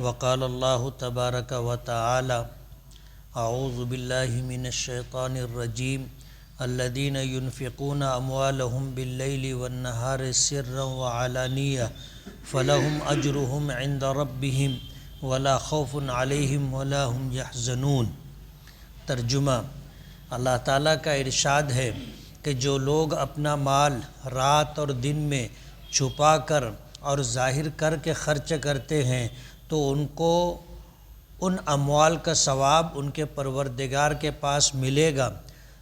وقال اللہ تبارک و تعالی اعوذ باللہ من الشیطان الرجیم الذین ينفقون اموالهم باللیل والنہار سرا وعلانیہ فلہم اجرہم عند ربہم ولا خوف علیہم ولا هم یحزنون۔ ترجمہ: اللہ تعالیٰ کا ارشاد ہے کہ جو لوگ اپنا مال رات اور دن میں چھپا کر اور ظاہر کر کے خرچ کرتے ہیں تو ان کو ان اموال کا ثواب ان کے پروردگار کے پاس ملے گا،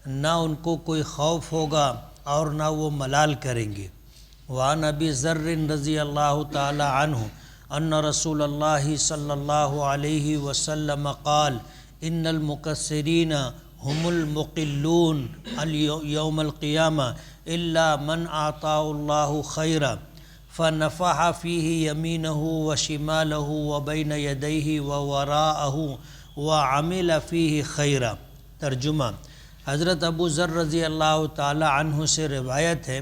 نہ ان کو کوئی خوف ہوگا اور نہ وہ ملال کریں گے۔ وعن ابی ذر رضی اللہ تعالی عنہ ان رسول اللہ صلی اللہ علیہ وسلم قال ان المقصرین هم المقلون یوم القیامہ الا من اعطاه اللہ خیرا فنفح فیہ یمینہ وشمالہ وبین یدیہ ووراءہ وعمل فیہ خیرا۔ ترجمہ: حضرت ابو ذر رضی اللہ تعالی عنہ سے روایت ہے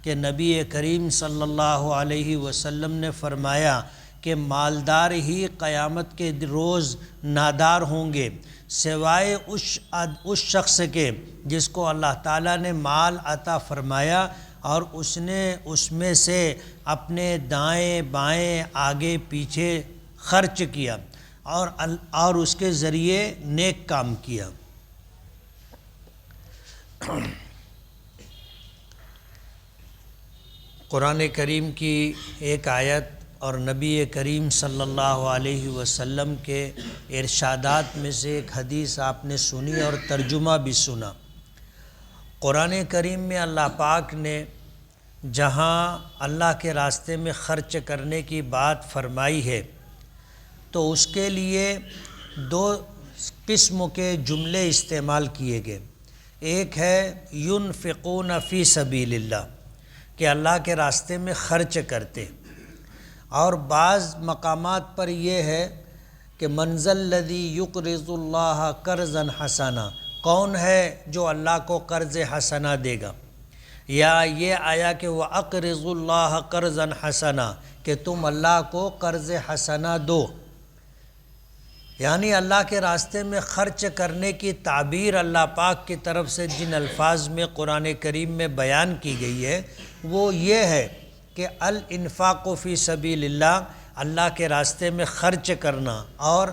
کہ نبی کریم صلی اللہ علیہ وسلم نے فرمایا کہ مالدار ہی قیامت کے روز نادار ہوں گے سوائے اس شخص کے جس کو اللہ تعالیٰ نے مال عطا فرمایا اور اس نے اس میں سے اپنے دائیں بائیں آگے پیچھے خرچ کیا اور اس کے ذریعے نیک کام کیا۔ قرآن کریم کی ایک آیت اور نبی کریم صلی اللہ علیہ وسلم کے ارشادات میں سے ایک حدیث آپ نے سنی اور ترجمہ بھی سنا۔ قرآن کریم میں اللہ پاک نے جہاں اللہ کے راستے میں خرچ کرنے کی بات فرمائی ہے تو اس کے لیے دو قسم کے جملے استعمال کیے گئے۔ ایک ہے ينفقون فی سبیل اللہ، کہ اللہ کے راستے میں خرچ کرتے، اور بعض مقامات پر یہ ہے کہ من ذا الذی یقرض اللہ قرضا حسنا، کون ہے جو اللہ کو قرض حسنا دے گا، یا یہ آیا کہ وَأَقْرِضُ اللَّهَ قَرْضًا حَسَنًا، کہ تم اللہ کو قرض حسنا دو۔ یعنی اللہ کے راستے میں خرچ کرنے کی تعبیر اللہ پاک کی طرف سے جن الفاظ میں قرآن کریم میں بیان کی گئی ہے وہ یہ ہے کہ الانفاق فی سبیل اللہ، اللہ کے راستے میں خرچ کرنا، اور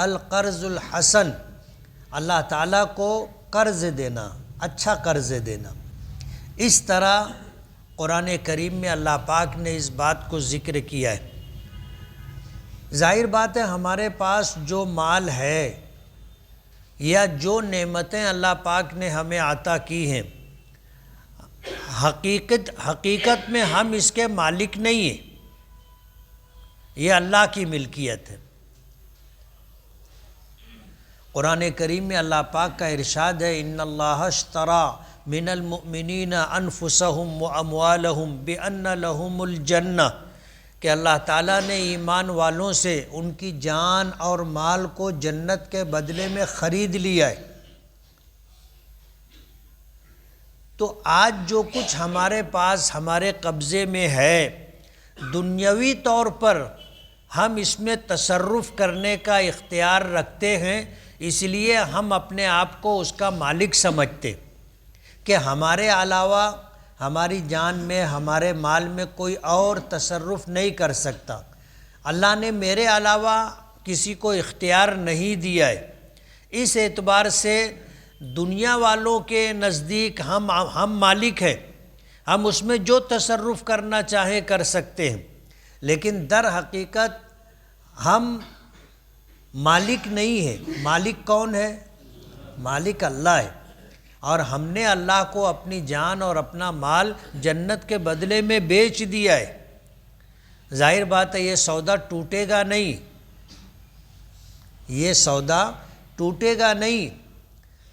القرض الحسن، اللہ تعالیٰ کو قرض دینا، اچھا قرض دینا۔ اس طرح قرآن کریم میں اللہ پاک نے اس بات کو ذکر کیا ہے۔ ظاہر بات ہے ہمارے پاس جو مال ہے یا جو نعمتیں اللہ پاک نے ہمیں عطا کی ہیں، حقیقت میں ہم اس کے مالک نہیں ہیں، یہ اللہ کی ملکیت ہے۔ قرآن کریم میں اللہ پاک کا ارشاد ہے ان اللہ اشترى من المؤمنین انفسهم واموالهم بان لهم الجنہ، کہ اللہ تعالیٰ نے ایمان والوں سے ان کی جان اور مال کو جنت کے بدلے میں خرید لیا ہے۔ تو آج جو کچھ ہمارے پاس ہمارے قبضے میں ہے، دنیاوی طور پر ہم اس میں تصرف کرنے کا اختیار رکھتے ہیں، اس لیے ہم اپنے آپ کو اس کا مالک سمجھتے کہ ہمارے علاوہ ہماری جان میں ہمارے مال میں کوئی اور تصرف نہیں کر سکتا، اللہ نے میرے علاوہ کسی کو اختیار نہیں دیا ہے۔ اس اعتبار سے دنیا والوں کے نزدیک ہم مالک ہیں، ہم اس میں جو تصرف کرنا چاہیں کر سکتے ہیں، لیکن در حقیقت ہم مالک نہیں ہیں۔ مالک کون ہے؟ مالک اللہ ہے، اور ہم نے اللہ کو اپنی جان اور اپنا مال جنت کے بدلے میں بیچ دیا ہے۔ ظاہر بات ہے یہ سودا ٹوٹے گا نہیں، یہ سودا ٹوٹے گا نہیں۔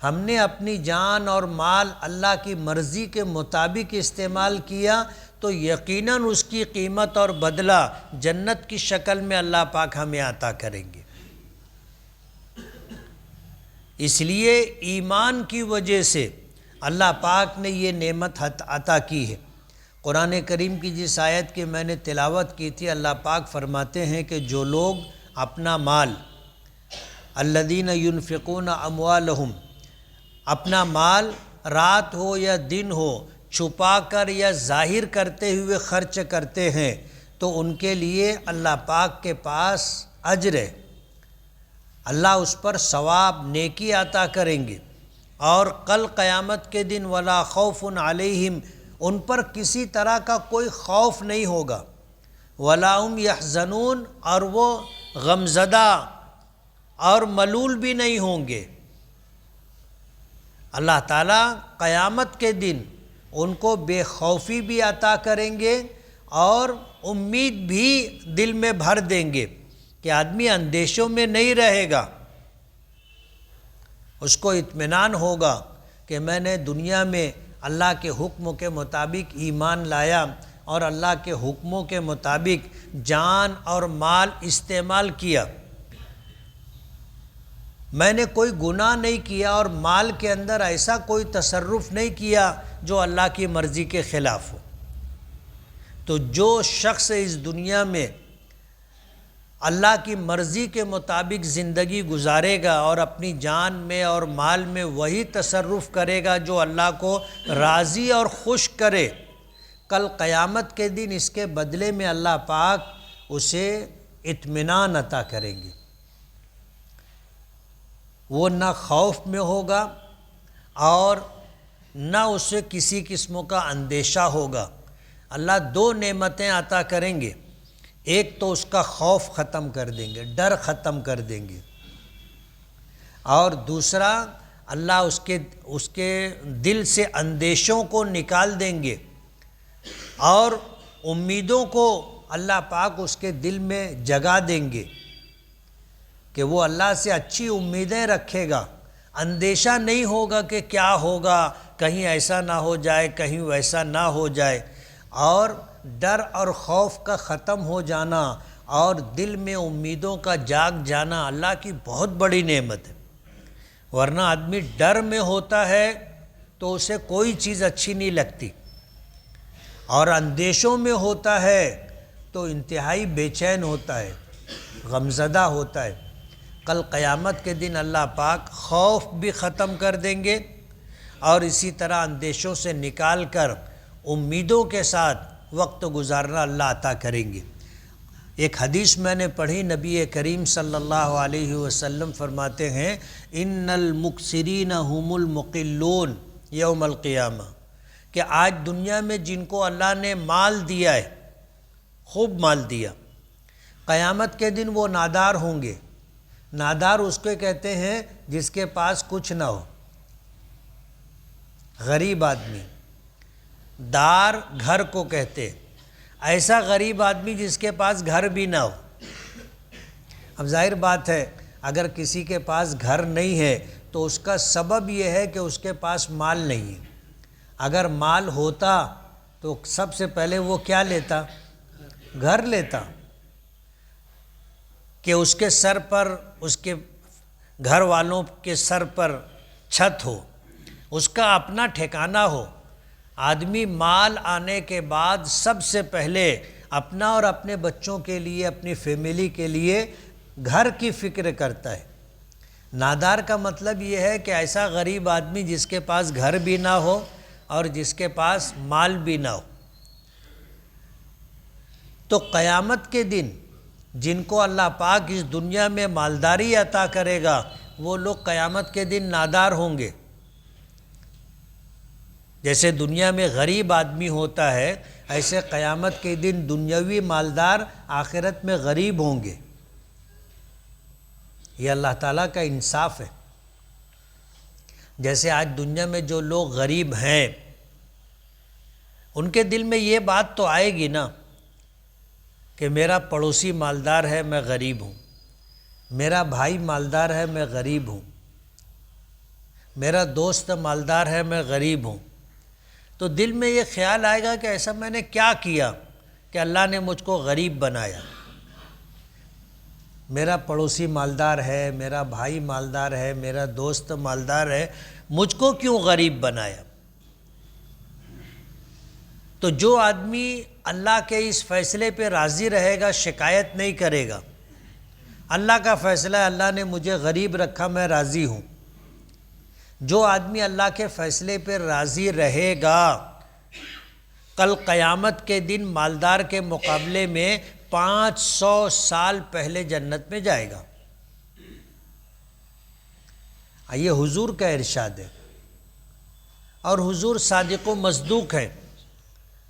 ہم نے اپنی جان اور مال اللہ کی مرضی کے مطابق استعمال کیا تو یقیناً اس کی قیمت اور بدلہ جنت کی شکل میں اللہ پاک ہمیں عطا کریں گے۔ اس لیے ایمان کی وجہ سے اللہ پاک نے یہ نعمت عطا کی ہے۔ قرآن کریم کی جس آیت کی میں نے تلاوت کی تھی، اللہ پاک فرماتے ہیں کہ جو لوگ اپنا مال، الذین ینفقون اموالہم، اپنا مال رات ہو یا دن ہو چھپا کر یا ظاہر کرتے ہوئے خرچ کرتے ہیں تو ان کے لیے اللہ پاک کے پاس اجر ہے، اللہ اس پر ثواب نیکی عطا کریں گے، اور کل قیامت کے دن ولا خوف علیہم، ان پر کسی طرح کا کوئی خوف نہیں ہوگا، ولا هم یحزنون، اور وہ غمزدہ اور ملول بھی نہیں ہوں گے۔ اللہ تعالیٰ قیامت کے دن ان کو بے خوفی بھی عطا کریں گے اور امید بھی دل میں بھر دیں گے کہ آدمی اندیشوں میں نہیں رہے گا، اس کو اطمینان ہوگا کہ میں نے دنیا میں اللہ کے حکم کے مطابق ایمان لایا اور اللہ کے حکموں کے مطابق جان اور مال استعمال کیا، میں نے کوئی گناہ نہیں کیا اور مال کے اندر ایسا کوئی تصرف نہیں کیا جو اللہ کی مرضی کے خلاف ہو۔ تو جو شخص اس دنیا میں اللہ کی مرضی کے مطابق زندگی گزارے گا اور اپنی جان میں اور مال میں وہی تصرف کرے گا جو اللہ کو راضی اور خوش کرے، کل قیامت کے دن اس کے بدلے میں اللہ پاک اسے اطمینان عطا کریں گے، وہ نہ خوف میں ہوگا اور نہ اسے کسی قسم کا اندیشہ ہوگا۔ اللہ دو نعمتیں عطا کریں گے، ایک تو اس کا خوف ختم کر دیں گے، ڈر ختم کر دیں گے، اور دوسرا اللہ اس کے دل سے اندیشوں کو نکال دیں گے اور امیدوں کو اللہ پاک اس کے دل میں جگا دیں گے کہ وہ اللہ سے اچھی امیدیں رکھے گا، اندیشہ نہیں ہوگا کہ کیا ہوگا، کہیں ایسا نہ ہو جائے، کہیں ویسا نہ ہو جائے، اور ڈر اور خوف کا ختم ہو جانا اور دل میں امیدوں کا جاگ جانا اللہ کی بہت بڑی نعمت ہے۔ ورنہ آدمی ڈر میں ہوتا ہے تو اسے کوئی چیز اچھی نہیں لگتی، اور اندیشوں میں ہوتا ہے تو انتہائی بے چین ہوتا ہے، غمزدہ ہوتا ہے۔ کل قیامت کے دن اللہ پاک خوف بھی ختم کر دیں گے اور اسی طرح اندیشوں سے نکال کر امیدوں کے ساتھ وقت گزارنا اللہ عطا کریں گے۔ ایک حدیث میں نے پڑھی، نبی کریم صلی اللہ علیہ وسلم فرماتے ہیں ان المکثرین هم المقلون یوم القیامہ، کہ آج دنیا میں جن کو اللہ نے مال دیا ہے، خوب مال دیا، قیامت کے دن وہ نادار ہوں گے۔ نادار اس کو کہتے ہیں جس کے پاس کچھ نہ ہو، غریب آدمی، دار گھر کو کہتے، ایسا غریب آدمی جس کے پاس گھر بھی نہ ہو۔ اب ظاہر بات ہے اگر کسی کے پاس گھر نہیں ہے تو اس کا سبب یہ ہے کہ اس کے پاس مال نہیں ہے۔ اگر مال ہوتا تو سب سے پہلے وہ کیا لیتا؟ گھر لیتا، کہ اس کے سر پر، اس کے گھر والوں کے سر پر چھت ہو، اس کا اپنا ٹھکانہ ہو۔ آدمی مال آنے کے بعد سب سے پہلے اپنا اور اپنے بچوں کے لیے، اپنی فیملی کے لیے گھر کی فکر کرتا ہے۔ نادار کا مطلب یہ ہے کہ ایسا غریب آدمی جس کے پاس گھر بھی نہ ہو اور جس کے پاس مال بھی نہ ہو۔ تو قیامت کے دن جن کو اللہ پاک اس دنیا میں مالداری عطا کرے گا وہ لوگ قیامت کے دن نادار ہوں گے۔ جیسے دنیا میں غریب آدمی ہوتا ہے، ایسے قیامت کے دن دنیاوی مالدار آخرت میں غریب ہوں گے۔ یہ اللہ تعالیٰ کا انصاف ہے۔ جیسے آج دنیا میں جو لوگ غریب ہیں ان کے دل میں یہ بات تو آئے گی نا کہ میرا پڑوسی مالدار ہے، میں غریب ہوں، میرا بھائی مالدار ہے، میں غریب ہوں، میرا دوست مالدار ہے، میں غریب ہوں۔ تو دل میں یہ خیال آئے گا کہ ایسا میں نے کیا کیا کہ اللہ نے مجھ کو غریب بنایا؟ میرا پڑوسی مالدار ہے، میرا بھائی مالدار ہے، میرا دوست مالدار ہے، مجھ کو کیوں غریب بنایا؟ تو جو آدمی اللہ کے اس فیصلے پہ راضی رہے گا، شکایت نہیں کرے گا، اللہ کا فیصلہ ہے، اللہ نے مجھے غریب رکھا، میں راضی ہوں۔ جو آدمی اللہ کے فیصلے پہ راضی رہے گا کل قیامت کے دن مالدار کے مقابلے میں 500 سال پہلے جنت میں جائے گا۔ یہ حضور کا ارشاد ہے، اور حضور صادق و مصدوق ہیں،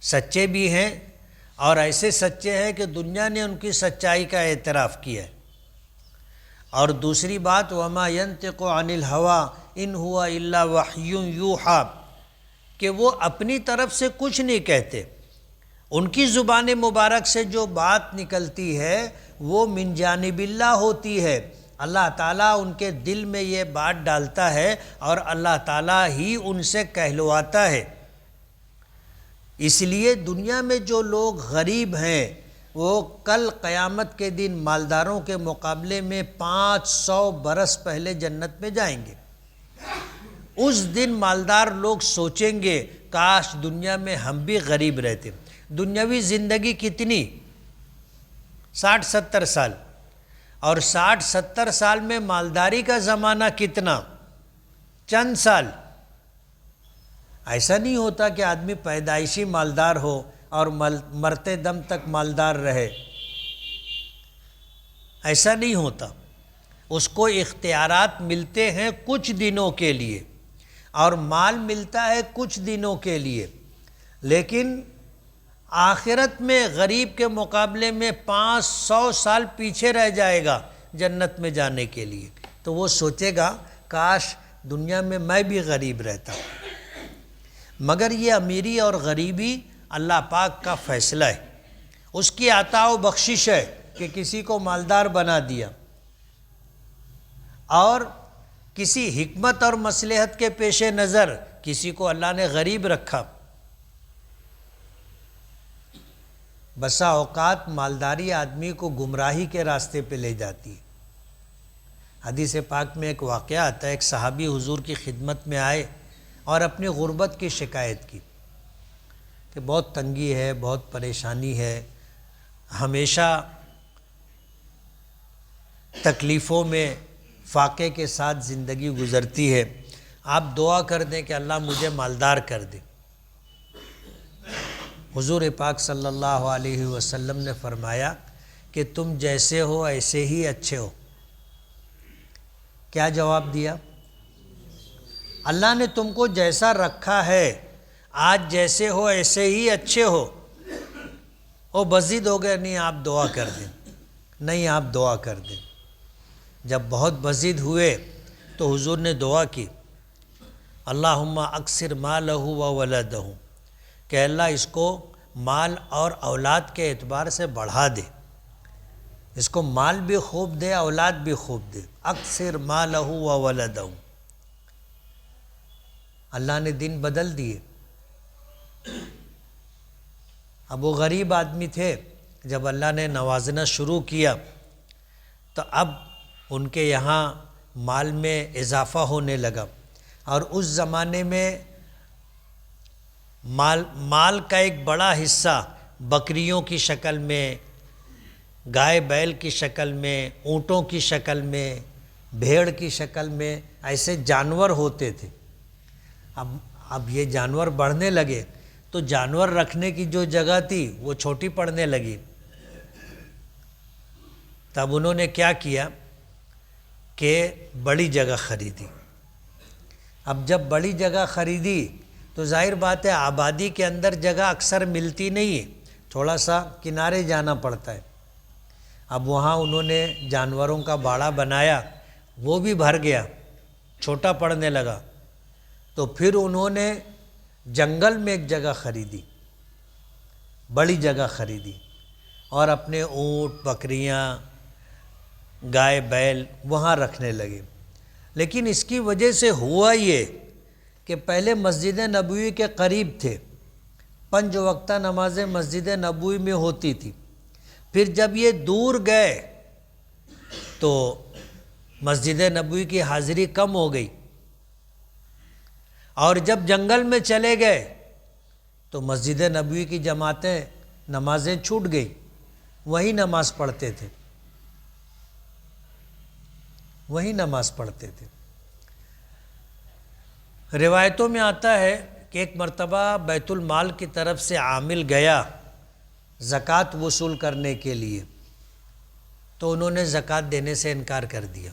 سچے بھی ہیں، اور ایسے سچے ہیں کہ دنیا نے ان کی سچائی کا اعتراف کیا ہے۔ اور دوسری بات وَمَا يَنْطِقُ عَنِ الْهَوَىٰ إِنْ هُوَ إِلَّا وَحْيٌ يُوحَىٰ، کہ وہ اپنی طرف سے کچھ نہیں کہتے، ان کی زبان مبارک سے جو بات نکلتی ہے وہ من جانب اللہ ہوتی ہے۔ اللہ تعالیٰ ان کے دل میں یہ بات ڈالتا ہے اور اللہ تعالیٰ ہی ان سے کہلواتا ہے۔ اس لیے دنیا میں جو لوگ غریب ہیں وہ کل قیامت کے دن مالداروں کے مقابلے میں 500 برس پہلے جنت میں جائیں گے۔ اس دن مالدار لوگ سوچیں گے کاش دنیا میں ہم بھی غریب رہتے۔ دنیاوی زندگی کتنی؟ 60-70 سال، اور 60-70 سال میں مالداری کا زمانہ کتنا؟ چند سال۔ ایسا نہیں ہوتا کہ آدمی پیدائشی مالدار ہو اور مرتے دم تک مالدار رہے، ایسا نہیں ہوتا۔ اس کو اختیارات ملتے ہیں کچھ دنوں کے لیے، اور مال ملتا ہے کچھ دنوں کے لیے، لیکن آخرت میں غریب کے مقابلے میں 500 سال پیچھے رہ جائے گا جنت میں جانے کے لیے۔ تو وہ سوچے گا کاش دنیا میں میں بھی غریب رہتا۔ مگر یہ امیری اور غریبی اللہ پاک کا فیصلہ ہے، اس کی عطا و بخشش ہے کہ کسی کو مالدار بنا دیا، اور کسی حکمت اور مصلحت کے پیش نظر کسی کو اللہ نے غریب رکھا۔ بسا اوقات مالداری آدمی کو گمراہی کے راستے پہ لے جاتی ہے۔ حدیث پاک میں ایک واقعہ آتا ہے، ایک صحابی حضور کی خدمت میں آئے اور اپنی غربت کی شکایت کی کہ بہت تنگی ہے، بہت پریشانی ہے، ہمیشہ تکلیفوں میں فاقے کے ساتھ زندگی گزرتی ہے، آپ دعا کر دیں کہ اللہ مجھے مالدار کر دے۔ حضور پاک صلی اللہ علیہ وسلم نے فرمایا کہ تم جیسے ہو ایسے ہی اچھے ہو۔ کیا جواب دیا؟ اللہ نے تم کو جیسا رکھا ہے آج جیسے ہو ایسے ہی اچھے ہو۔ وہ مزید ہو گئے، نہیں آپ دعا کر دیں، نہیں آپ دعا کر دیں۔ جب بہت مزید ہوئے تو حضور نے دعا کی، اللہم اکثر مالہ و ولدہ، کہ اللہ اس کو مال اور اولاد کے اعتبار سے بڑھا دے، اس کو مال بھی خوب دے، اولاد بھی خوب دے، اکثر مالہ و ولدہ۔ اللہ نے دن بدل دیے۔ اب وہ غریب آدمی تھے، جب اللہ نے نوازنا شروع کیا تو اب ان کے یہاں مال میں اضافہ ہونے لگا، اور اس زمانے میں مال کا ایک بڑا حصہ بکریوں کی شکل میں، گائے بیل کی شکل میں، اونٹوں کی شکل میں، بھیڑ کی شکل میں ایسے جانور ہوتے تھے۔ اب یہ جانور بڑھنے لگے تو جانور رکھنے کی جو جگہ تھی وہ چھوٹی پڑنے لگی۔ تب انہوں نے کیا کیا کہ بڑی جگہ خریدی۔ اب جب بڑی جگہ خریدی تو ظاہر بات ہے آبادی کے اندر جگہ اکثر ملتی نہیں ہے، تھوڑا سا کنارے جانا پڑتا ہے۔ اب وہاں انہوں نے جانوروں کا باڑا بنایا، وہ بھی بھر گیا، چھوٹا پڑنے لگا۔ تو پھر انہوں نے جنگل میں ایک جگہ خریدی، بڑی جگہ خریدی، اور اپنے اونٹ، بکریاں، گائے بیل وہاں رکھنے لگے۔ لیکن اس کی وجہ سے ہوا یہ کہ پہلے مسجد نبوی کے قریب تھے، 5 وقتہ نمازیں مسجد نبوی میں ہوتی تھی۔ پھر جب یہ دور گئے تو مسجد نبوی کی حاضری کم ہو گئی، اور جب جنگل میں چلے گئے تو مسجد نبوی کی نمازیں چھوٹ گئی، وہی نماز پڑھتے تھے۔ وہیں نماز پڑھتے تھے۔ روایتوں میں آتا ہے کہ ایک مرتبہ بیت المال کی طرف سے عامل گیا زکوٰۃ وصول کرنے کے لیے، تو انہوں نے زکوٰۃ دینے سے انکار کر دیا۔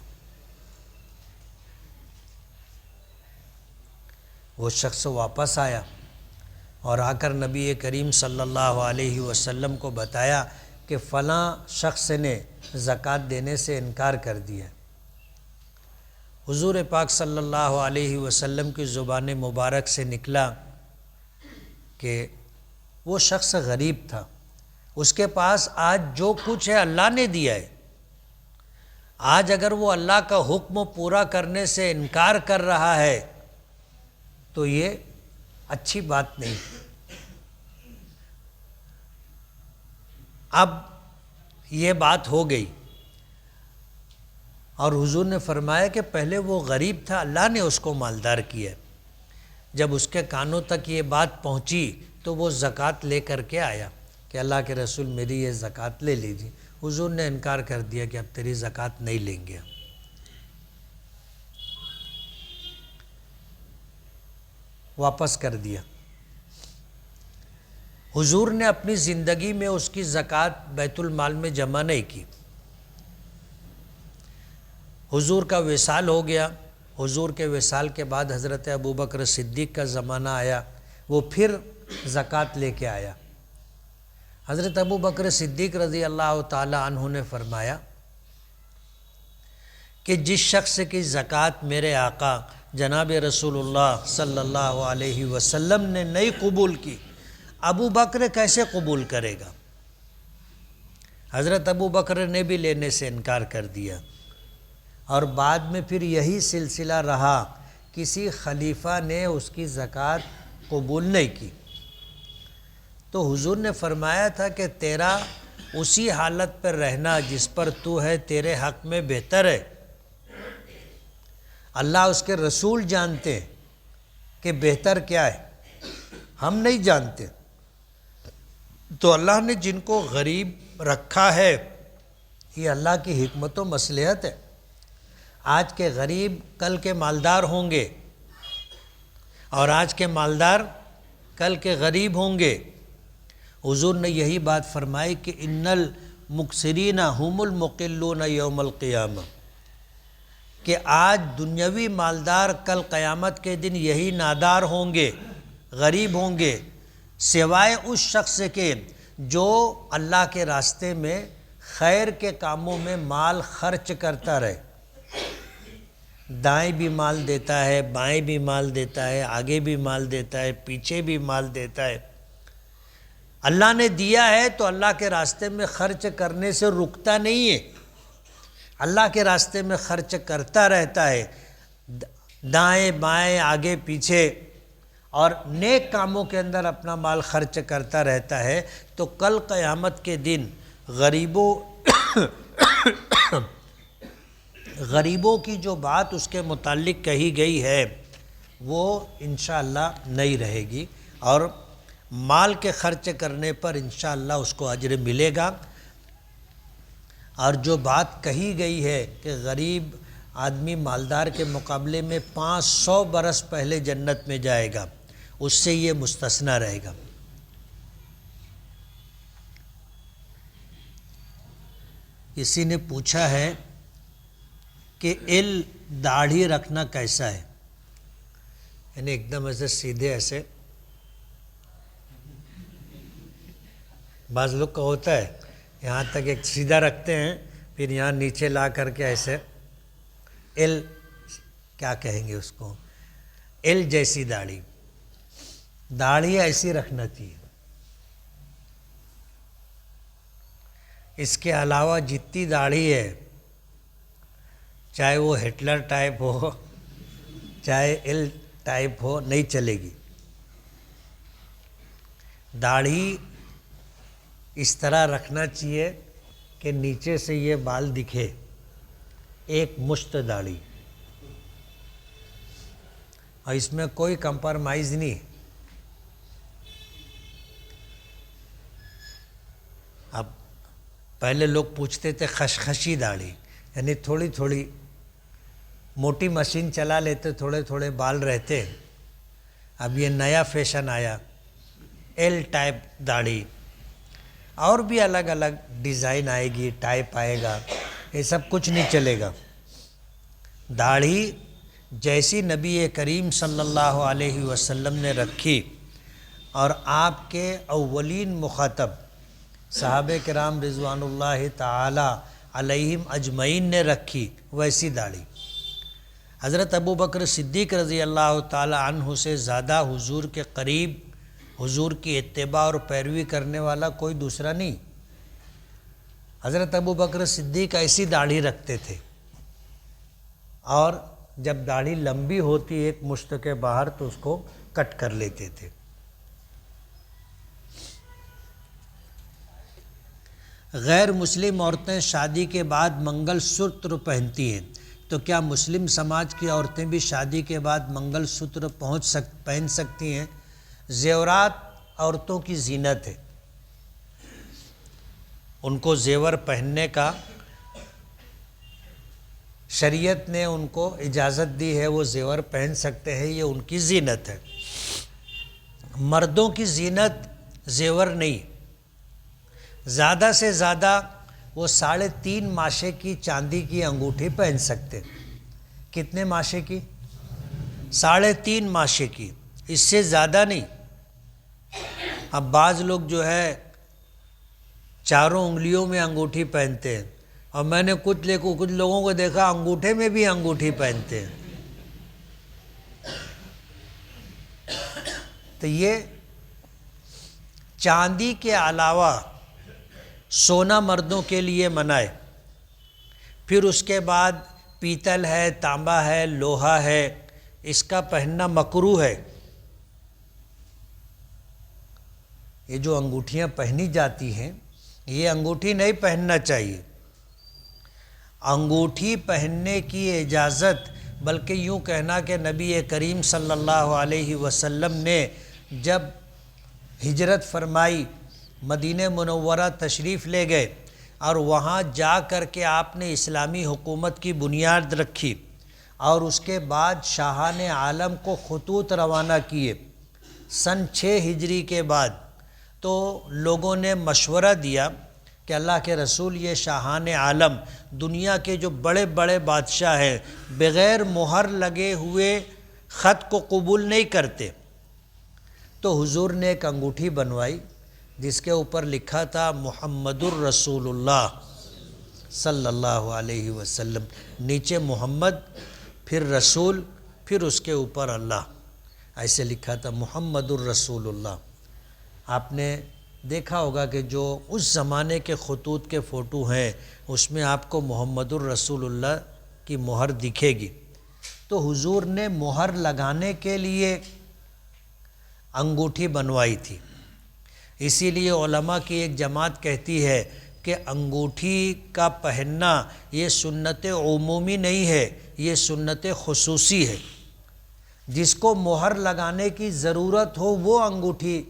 وہ شخص واپس آیا اور آ کر نبی کریم صلی اللہ علیہ وسلم کو بتایا کہ فلاں شخص نے زکوٰۃ دینے سے انکار کر دیا۔ حضور پاک صلی اللہ علیہ وسلم کی زبان مبارک سے نکلا کہ وہ شخص غریب تھا، اس کے پاس آج جو کچھ ہے اللہ نے دیا ہے، آج اگر وہ اللہ کا حکم پورا کرنے سے انکار کر رہا ہے تو یہ اچھی بات نہیں۔ اب یہ بات ہو گئی اور حضور نے فرمایا کہ پہلے وہ غریب تھا، اللہ نے اس کو مالدار کیا۔ جب اس کے کانوں تک یہ بات پہنچی تو وہ زکوٰۃ لے کر کے آیا کہ اللہ کے رسول میری یہ زکوٰۃ لے لیجیے۔ حضور نے انکار کر دیا کہ اب تیری زکوٰۃ نہیں لیں گے، واپس کر دیا۔ حضور نے اپنی زندگی میں اس کی زکوٰۃ بیت المال میں جمع نہیں کی۔ حضور کا وصال ہو گیا، حضور کے وصال کے بعد حضرت ابوبکر صدیق کا زمانہ آیا، وہ پھر زکوٰۃ لے کے آیا۔ حضرت ابوبکر صدیق رضی اللہ تعالی عنہ نے فرمایا کہ جس شخص کی زکوٰۃ میرے آقا جناب رسول اللہ صلی اللہ علیہ وسلم نے نہیں قبول کی، ابو بکر کیسے قبول کرے گا؟ حضرت ابو بکر نے بھی لینے سے انکار کر دیا، اور بعد میں پھر یہی سلسلہ رہا، کسی خلیفہ نے اس کی زکوٰۃ قبول نہیں کی۔ تو حضور نے فرمایا تھا کہ تیرا اسی حالت پر رہنا جس پر تو ہے تیرے حق میں بہتر ہے۔ اللہ اس کے رسول جانتے کہ بہتر کیا ہے، ہم نہیں جانتے۔ تو اللہ نے جن کو غریب رکھا ہے یہ اللہ کی حکمت و مصلحت ہے۔ آج کے غریب کل کے مالدار ہوں گے، اور آج کے مالدار کل کے غریب ہوں گے۔ حضور نے یہی بات فرمائی کہ ان المکثرین هم المقلون یوم القیامہ، کہ آج دنیاوی مالدار کل قیامت کے دن یہی نادار ہوں گے، غریب ہوں گے، سوائے اس شخص کے جو اللہ کے راستے میں خیر کے کاموں میں مال خرچ کرتا رہے، دائیں بھی مال دیتا ہے، بائیں بھی مال دیتا ہے، آگے بھی مال دیتا ہے، پیچھے بھی مال دیتا ہے۔ اللہ نے دیا ہے تو اللہ کے راستے میں خرچ کرنے سے رکتا نہیں ہے، اللہ کے راستے میں خرچ کرتا رہتا ہے، دائیں بائیں آگے پیچھے، اور نیک کاموں کے اندر اپنا مال خرچ کرتا رہتا ہے۔ تو کل قیامت کے دن غریبوں کی جو بات اس کے متعلق کہی گئی ہے وہ انشاءاللہ نہیں رہے گی، اور مال کے خرچ کرنے پر انشاءاللہ اس کو اجر ملے گا۔ اور جو بات کہی گئی ہے کہ غریب آدمی مالدار کے مقابلے میں 500 برس پہلے جنت میں جائے گا، اس سے یہ مستثنی رہے گا۔ کسی نے پوچھا ہے کہ داڑھی رکھنا کیسا ہے، یعنی ایک دم ایسے سیدھے ایسے، بعض لوگ کا ہوتا ہے یہاں تک ایک سیدھا رکھتے ہیں، پھر یہاں نیچے لا کر کے ایسے کیا کہیں گے اس کو، جیسی داڑھی ایسی رکھنا چاہیے۔ اس کے علاوہ جتنی داڑھی ہے، چاہے وہ ہٹلر ٹائپ ہو چاہے ٹائپ ہو، نہیں چلے گی۔ داڑھی اس طرح رکھنا چاہیے کہ نیچے سے یہ بال دکھے، ایک مشت داڑھی، اور اس میں کوئی کمپرمائز نہیں۔ اب پہلے لوگ پوچھتے تھے خشخشی داڑھی، یعنی تھوڑی تھوڑی موٹی مشین چلا لیتے، تھوڑے تھوڑے بال رہتے. اب یہ نیا فیشن آیا، ایل ٹائپ داڑھی، اور بھی الگ الگ ڈیزائن آئے گی، ٹائپ آئے گا. یہ سب کچھ نہیں چلے گا. داڑھی جیسی نبی کریم صلی اللہ علیہ وسلم نے رکھی اور آپ کے اولین مخاطب صحابہ کرام رضوان اللہ تعالی علیہم اجمعین نے رکھی، ویسی داڑھی. حضرت ابو بکر صدیق رضی اللہ تعالی عنہ سے زیادہ حضور کے قریب، حضور کی اتباع اور پیروی کرنے والا کوئی دوسرا نہیں. حضرت ابو بکر صدیق ایسی داڑھی رکھتے تھے، اور جب داڑھی لمبی ہوتی ایک مشت کے باہر تو اس کو کٹ کر لیتے تھے. غیر مسلم عورتیں شادی کے بعد منگل سوتر پہنتی ہیں، تو کیا مسلم سماج کی عورتیں بھی شادی کے بعد منگل سوتر پہن سکتی ہیں؟ زیورات عورتوں کی زینت ہے، ان کو زیور پہننے کا شریعت نے ان کو اجازت دی ہے، وہ زیور پہن سکتے ہیں، یہ ان کی زینت ہے. مردوں کی زینت زیور نہیں، زیادہ سے زیادہ وہ 3.5 ماشے کی چاندی کی انگوٹھی پہن سکتے. کتنے ماشے کی؟ 3.5 ماشے کی، اس سے زیادہ نہیں. اب بعض لوگ جو ہے 4 انگلیوں میں انگوٹھی پہنتے ہیں، اور میں نے کچھ لوگوں کو دیکھا انگوٹھے میں بھی انگوٹھی پہنتے ہیں. تو یہ چاندی کے علاوہ سونا مردوں کے لیے منع ہے. پھر اس کے بعد پیتل ہے، تانبا ہے، لوہا ہے، اس کا پہننا مکروہ ہے. یہ جو انگوٹھیاں پہنی جاتی ہیں، یہ انگوٹھی نہیں پہننا چاہیے. انگوٹھی پہننے کی اجازت، بلکہ یوں کہنا کہ نبی کریم صلی اللہ علیہ وسلم نے جب ہجرت فرمائی، مدینہ منورہ تشریف لے گئے، اور وہاں جا کر کے آپ نے اسلامی حکومت کی بنیاد رکھی، اور اس کے بعد شاہان عالم کو خطوط روانہ کیے سن 6 ہجری کے بعد. تو لوگوں نے مشورہ دیا کہ اللہ کے رسول، یہ شاہان عالم دنیا کے جو بڑے بڑے بادشاہ ہیں بغیر مہر لگے ہوئے خط کو قبول نہیں کرتے. تو حضور نے ایک انگوٹھی بنوائی جس کے اوپر لکھا تھا محمد الرسول اللہ صلی اللہ علیہ وسلم، نیچے محمد، پھر رسول، پھر اس کے اوپر اللہ، ایسے لکھا تھا محمد الرسول اللہ. آپ نے دیکھا ہوگا کہ جو اس زمانے کے خطوط کے فوٹو ہیں اس میں آپ کو محمد الرسول اللہ کی مہر دکھے گی. تو حضور نے مہر لگانے کے لیے انگوٹھی بنوائی تھی. اسی لیے علماء کی ایک جماعت کہتی ہے کہ انگوٹھی کا پہننا یہ سنت عمومی نہیں ہے، یہ سنت خصوصی ہے. جس کو مہر لگانے کی ضرورت ہو وہ انگوٹھی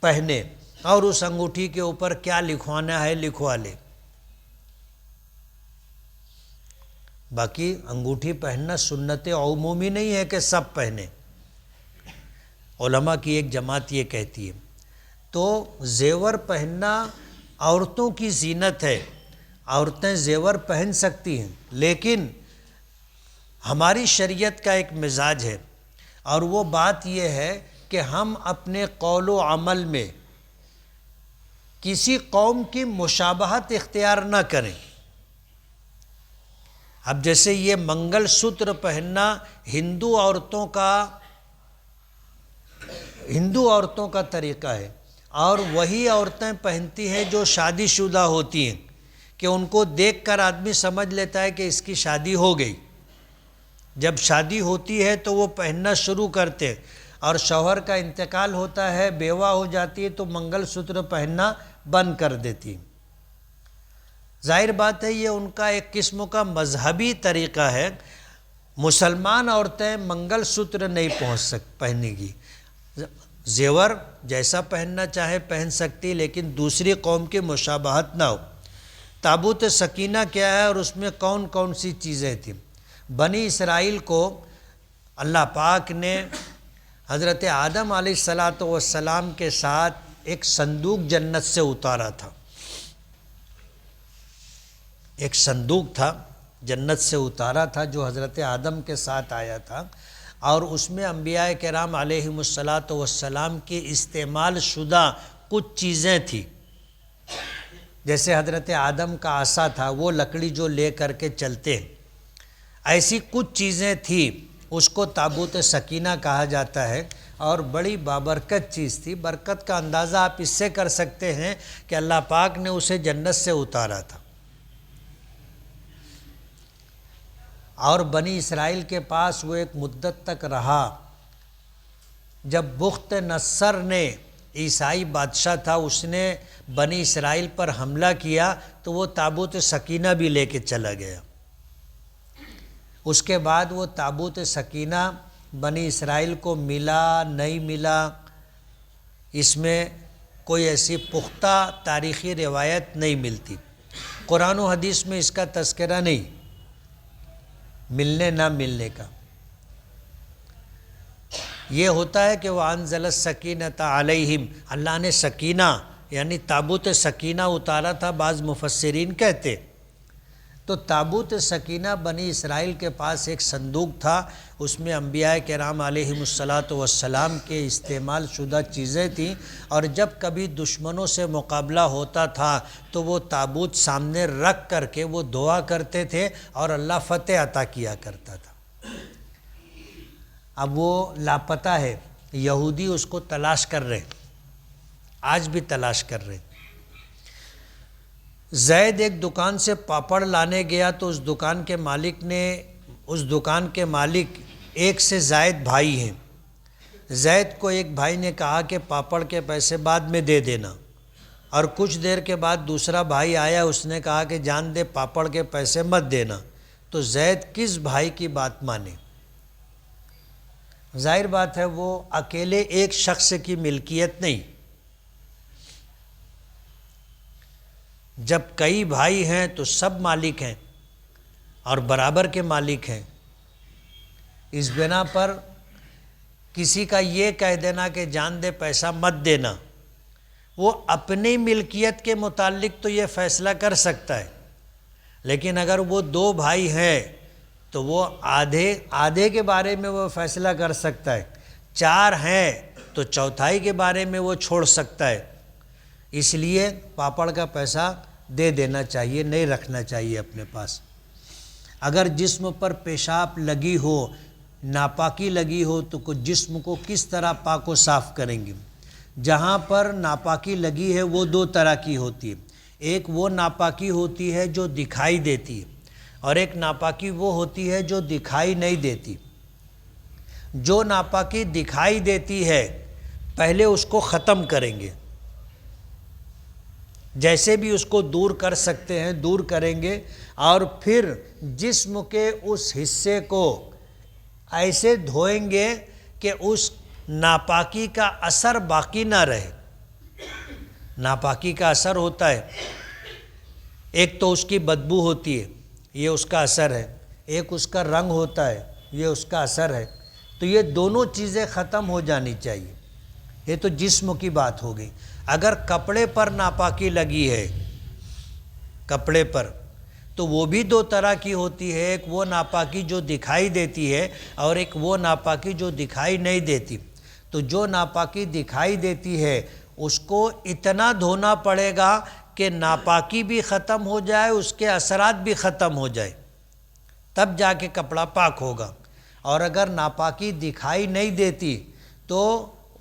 پہنے، اور اس انگوٹھی کے اوپر کیا لکھوانا ہے لکھوا لے. باقی انگوٹھی پہننا سنت عمومی نہیں ہے کہ سب پہنے. علماء کی ایک جماعت یہ کہتی ہے. تو زیور پہننا عورتوں کی زینت ہے، عورتیں زیور پہن سکتی ہیں، لیکن ہماری شریعت کا ایک مزاج ہے، اور وہ بات یہ ہے کہ ہم اپنے قول و عمل میں کسی قوم کی مشابہت اختیار نہ کریں. اب جیسے یہ منگل سوتر پہننا ہندو عورتوں کا طریقہ ہے، اور وہی عورتیں پہنتی ہیں جو شادی شدہ ہوتی ہیں، کہ ان کو دیکھ کر آدمی سمجھ لیتا ہے کہ اس کی شادی ہو گئی. جب شادی ہوتی ہے تو وہ پہننا شروع کرتے ہیں، اور شوہر کا انتقال ہوتا ہے، بیوہ ہو جاتی ہے تو منگل سوتر پہننا بند کر دیتی. ظاہر بات ہے یہ ان کا ایک قسم کا مذہبی طریقہ ہے. مسلمان عورتیں منگل سوتر نہیں پہننے گی. زیور جیسا پہننا چاہے پہن سکتی، لیکن دوسری قوم کی مشابہت نہ ہو. تابوت سکینہ کیا ہے اور اس میں کون کون سی چیزیں تھیں؟ بنی اسرائیل کو اللہ پاک نے حضرت آدم علیہ الصلاۃ والسلام کے ساتھ ایک صندوق جنت سے اتارا تھا. ایک صندوق تھا جنت سے اتارا تھا جو حضرت آدم کے ساتھ آیا تھا، اور اس میں انبیاء کرام علیہم الصلاۃ والسلام کی استعمال شدہ کچھ چیزیں تھیں. جیسے حضرت آدم کا عصا تھا، وہ لکڑی جو لے کر کے چلتے ہیں، ایسی کچھ چیزیں تھیں. اس کو تابوت سکینہ کہا جاتا ہے، اور بڑی بابرکت چیز تھی. برکت کا اندازہ آپ اس سے کر سکتے ہیں کہ اللہ پاک نے اسے جنت سے اتارا تھا. اور بنی اسرائیل کے پاس وہ ایک مدت تک رہا. جب بخت نصر نے، عیسائی بادشاہ تھا، اس نے بنی اسرائیل پر حملہ کیا تو وہ تابوت سکینہ بھی لے کے چلا گیا. اس کے بعد وہ تابوت سکینہ بنی اسرائیل کو ملا نہیں ملا، اس میں کوئی ایسی پختہ تاریخی روایت نہیں ملتی. قرآن و حدیث میں اس کا تذکرہ نہیں، ملنے نہ ملنے کا. یہ ہوتا ہے کہ وہ انزل السکینۃ علیہم، اللہ نے سکینہ یعنی تابوت سکینہ اتارا تھا، بعض مفسرین کہتے. تو تابوت سکینہ بنی اسرائیل کے پاس ایک صندوق تھا، اس میں انبیاء کرام علیہم الصلاۃ والسلام کے استعمال شدہ چیزیں تھیں، اور جب کبھی دشمنوں سے مقابلہ ہوتا تھا تو وہ تابوت سامنے رکھ کر کے وہ دعا کرتے تھے اور اللہ فتح عطا کیا کرتا تھا. اب وہ لاپتہ ہے، یہودی اس کو تلاش کر رہے، آج بھی تلاش کر رہے. زید ایک دکان سے پاپڑ لانے گیا تو اس دکان کے مالک ایک سے زائد بھائی ہیں. زید کو ایک بھائی نے کہا کہ پاپڑ کے پیسے بعد میں دے دینا، اور کچھ دیر کے بعد دوسرا بھائی آیا، اس نے کہا کہ جان دے پاپڑ کے پیسے مت دینا. تو زید کس بھائی کی بات مانے؟ ظاہر بات ہے وہ اکیلے ایک شخص کی ملکیت نہیں. جب کئی بھائی ہیں تو سب مالک ہیں اور برابر کے مالک ہیں. اس بنا پر کسی کا یہ کہہ دینا کہ جان دے پیسہ مت دینا، وہ اپنی ملکیت کے متعلق تو یہ فیصلہ کر سکتا ہے، لیکن اگر وہ دو بھائی ہیں تو وہ آدھے کے بارے میں وہ فیصلہ کر سکتا ہے. چار ہیں تو چوتھائی کے بارے میں وہ چھوڑ سکتا ہے. اس لیے پاپڑ کا پیسہ دے دینا چاہیے، نہیں رکھنا چاہیے اپنے پاس. اگر جسم پر پیشاب لگی ہو، ناپاکی لگی ہو، تو جسم کو کس طرح پاک و صاف کریں گے؟ جہاں پر ناپاکی لگی ہے وہ دو طرح کی ہوتی ہے. ایک وہ ناپاکی ہوتی ہے جو دکھائی دیتی ہے، اور ایک ناپاکی وہ ہوتی ہے جو دکھائی نہیں دیتی. جو ناپاکی دکھائی دیتی ہے پہلے اس کو ختم کریں گے، جیسے بھی اس کو دور کر سکتے ہیں دور کریں گے، اور پھر جسم کے اس حصے کو ایسے دھوئیں گے کہ اس ناپاکی کا اثر باقی نہ رہے. ناپاکی کا اثر ہوتا ہے، ایک تو اس کی بدبو ہوتی ہے، یہ اس کا اثر ہے، ایک اس کا رنگ ہوتا ہے، یہ اس کا اثر ہے. تو یہ دونوں چیزیں ختم ہو جانی چاہیے. یہ تو جسم کی بات ہو گئی. اگر کپڑے پر ناپاکی لگی ہے، کپڑے پر، تو وہ بھی دو طرح کی ہوتی ہے. ایک وہ ناپاکی جو دکھائی دیتی ہے، اور ایک وہ ناپاکی جو دکھائی نہیں دیتی. تو جو ناپاکی دکھائی دیتی ہے اس کو اتنا دھونا پڑے گا کہ ناپاکی بھی ختم ہو جائے، اس کے اثرات بھی ختم ہو جائے، تب جا کے کپڑا پاک ہوگا. اور اگر ناپاکی دکھائی نہیں دیتی تو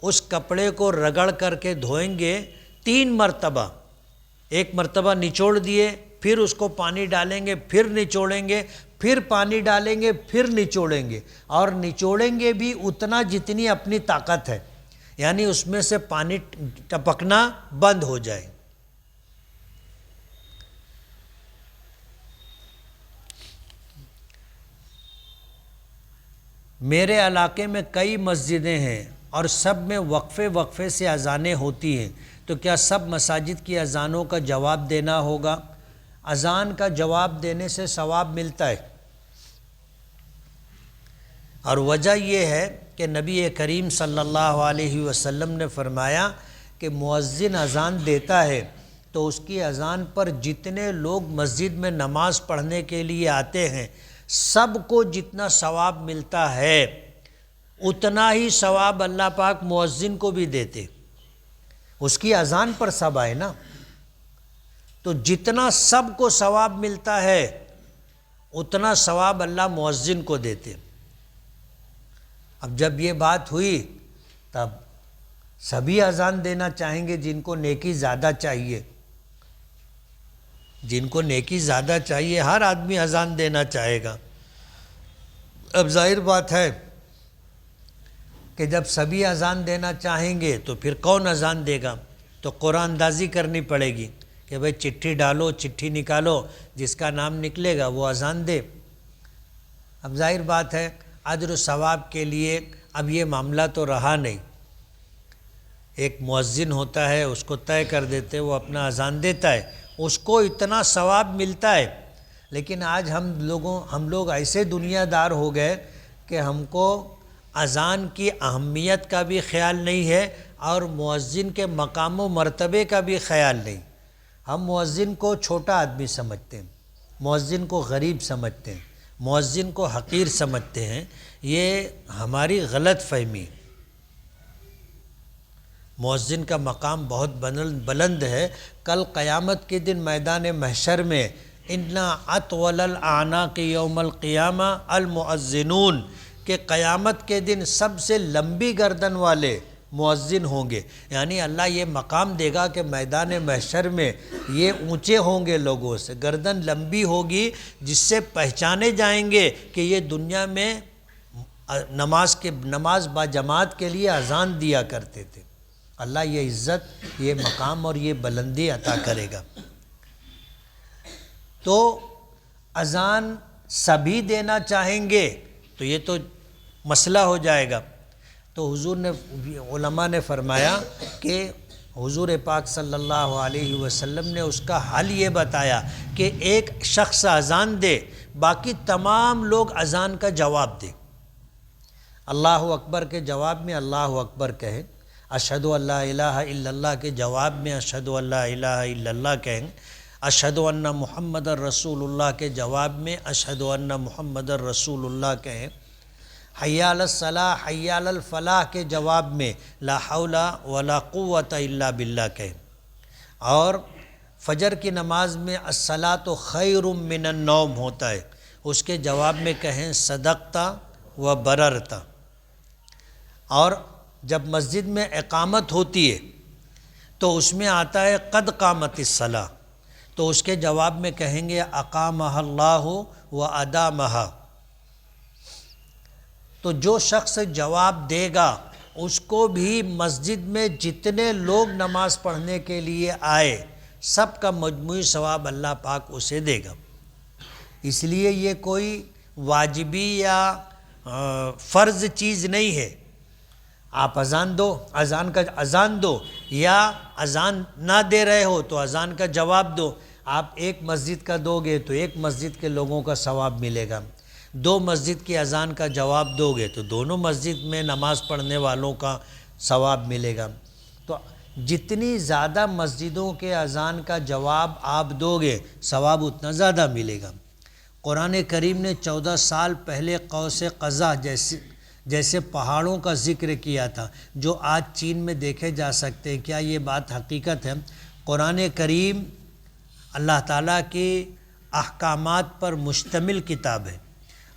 اس کپڑے کو رگڑ کر کے دھوئیں گے 3 مرتبہ. ایک مرتبہ نچوڑ دیے، پھر اس کو پانی ڈالیں گے، پھر نچوڑیں گے، پھر پانی ڈالیں گے، پھر نچوڑیں گے، اور نچوڑیں گے بھی اتنا جتنی اپنی طاقت ہے، یعنی اس میں سے پانی ٹپکنا بند ہو جائے. میرے علاقے میں کئی مسجدیں ہیں اور سب میں وقفے سے اذانیں ہوتی ہیں، تو کیا سب مساجد کی اذانوں کا جواب دینا ہوگا؟ اذان کا جواب دینے سے ثواب ملتا ہے. اور وجہ یہ ہے کہ نبی کریم صلی اللہ علیہ وسلم نے فرمایا کہ مؤذن اذان دیتا ہے تو اس کی اذان پر جتنے لوگ مسجد میں نماز پڑھنے کے لیے آتے ہیں سب کو جتنا ثواب ملتا ہے اتنا ہی ثواب اللہ پاک مؤذن کو بھی دیتے. اس کی اذان پر سب آئے نا، تو جتنا سب کو ثواب ملتا ہے اتنا ثواب اللہ مؤذن کو دیتے. اب جب یہ بات ہوئی تب سبھی اذان دینا چاہیں گے جن کو نیکی زیادہ چاہیے. جن کو نیکی زیادہ چاہیے ہر آدمی اذان دینا چاہے گا. اب ظاہر بات ہے کہ جب سبھی اذان دینا چاہیں گے تو پھر کون اذان دے گا؟ تو قرآن اندازی کرنی پڑے گی کہ بھئی چٹھی ڈالو، چٹھی نکالو، جس کا نام نکلے گا وہ اذان دے. اب ظاہر بات ہے اجر و ثواب کے لیے اب یہ معاملہ تو رہا نہیں. ایک مؤذن ہوتا ہے، اس کو طے کر دیتے، وہ اپنا اذان دیتا ہے، اس کو اتنا ثواب ملتا ہے. لیکن آج ہم لوگ ایسے دنیا دار ہو گئے کہ ہم کو اذان کی اہمیت کا بھی خیال نہیں ہے اور مؤذن کے مقام و مرتبے کا بھی خیال نہیں. ہم مؤذن کو چھوٹا آدمی سمجھتے ہیں، مؤذن کو غریب سمجھتے ہیں، مؤذن کو حقیر سمجھتے ہیں. یہ ہماری غلط فہمی. مؤذن کا مقام بہت بلند ہے. کل قیامت کے دن میدان محشر میں اِنَّا أَطْوَلَ الْأَعْنَاقِ يَوْمَ الْقِيَامَةِ الْمُؤَذِّنُونَ کہ قیامت کے دن سب سے لمبی گردن والے مؤذن ہوں گے. یعنی اللہ یہ مقام دے گا کہ میدان محشر میں یہ اونچے ہوں گے لوگوں سے، گردن لمبی ہوگی جس سے پہچانے جائیں گے کہ یہ دنیا میں نماز با جماعت کے لیے اذان دیا کرتے تھے. اللہ یہ عزت، یہ مقام اور یہ بلندی عطا کرے گا. تو اذان سبھی دینا چاہیں گے تو یہ تو مسئلہ ہو جائے گا. تو حضور نے، علماء نے فرمایا کہ حضور پاک صلی اللہ علیہ وسلم نے اس کا حل یہ بتایا کہ ایک شخص اذان دے، باقی تمام لوگ اذان کا جواب دیں. اللہ اکبر کے جواب میں اللہ اکبر کہیں، اشہد ان لا الہ الا اللہ کے جواب میں اشہد ان لا الہ الا اللہ کہیں، اشہد ان محمد رسول اللہ کے جواب میں اشہد ان محمد رسول اللہ کہیں، حی علی الصلاح حی علی الفلاح کے جواب میں لا حول ولا قوت الا باللہ کہیں. اور فجر کی نماز میں الصلاۃ خیر من النوم ہوتا ہے، اس کے جواب میں کہیں صدقتا و بررتا. اور جب مسجد میں اقامت ہوتی ہے تو اس میں آتا ہے قد قامت الصلاۃ، تو اس کے جواب میں کہیں گے اقامہ اللہ و ادامہ. تو جو شخص جواب دے گا اس کو بھی مسجد میں جتنے لوگ نماز پڑھنے کے لیے آئے سب کا مجموعی ثواب اللہ پاک اسے دے گا. اس لیے یہ کوئی واجبی یا فرض چیز نہیں ہے. آپ اذان دو، اذان دو، یا اذان نہ دے رہے ہو تو اذان کا جواب دو. آپ ایک مسجد کا دو گے تو ایک مسجد کے لوگوں کا ثواب ملے گا، دو مسجد کی اذان کا جواب دو گے تو دونوں مسجد میں نماز پڑھنے والوں کا ثواب ملے گا. تو جتنی زیادہ مسجدوں کے اذان کا جواب آپ دو گے ثواب اتنا زیادہ ملے گا. قرآن کریم نے 14 سال پہلے قوس قزح جیسے پہاڑوں کا ذکر کیا تھا جو آج چین میں دیکھے جا سکتے ہیں. کیا یہ بات حقیقت ہے؟ قرآن کریم اللہ تعالیٰ کے احکامات پر مشتمل کتاب ہے،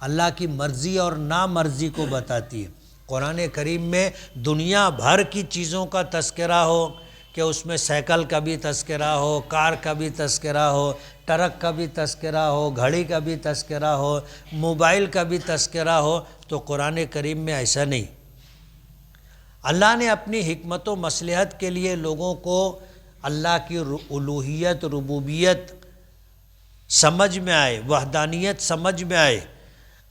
اللہ کی مرضی اور نامرضی کو بتاتی ہے. قرآن کریم میں دنیا بھر کی چیزوں کا تذکرہ ہو کہ اس میں سائیکل کا بھی تذکرہ ہو، کار کا بھی تذکرہ ہو، ٹرک کا بھی تذکرہ ہو، گھڑی کا بھی تذکرہ ہو، موبائل کا بھی تذکرہ ہو، تو قرآن کریم میں ایسا نہیں. اللہ نے اپنی حکمت و مصلحت کے لیے لوگوں کو اللہ کی الوہیت، ربوبیت سمجھ میں آئے، وحدانیت سمجھ میں آئے،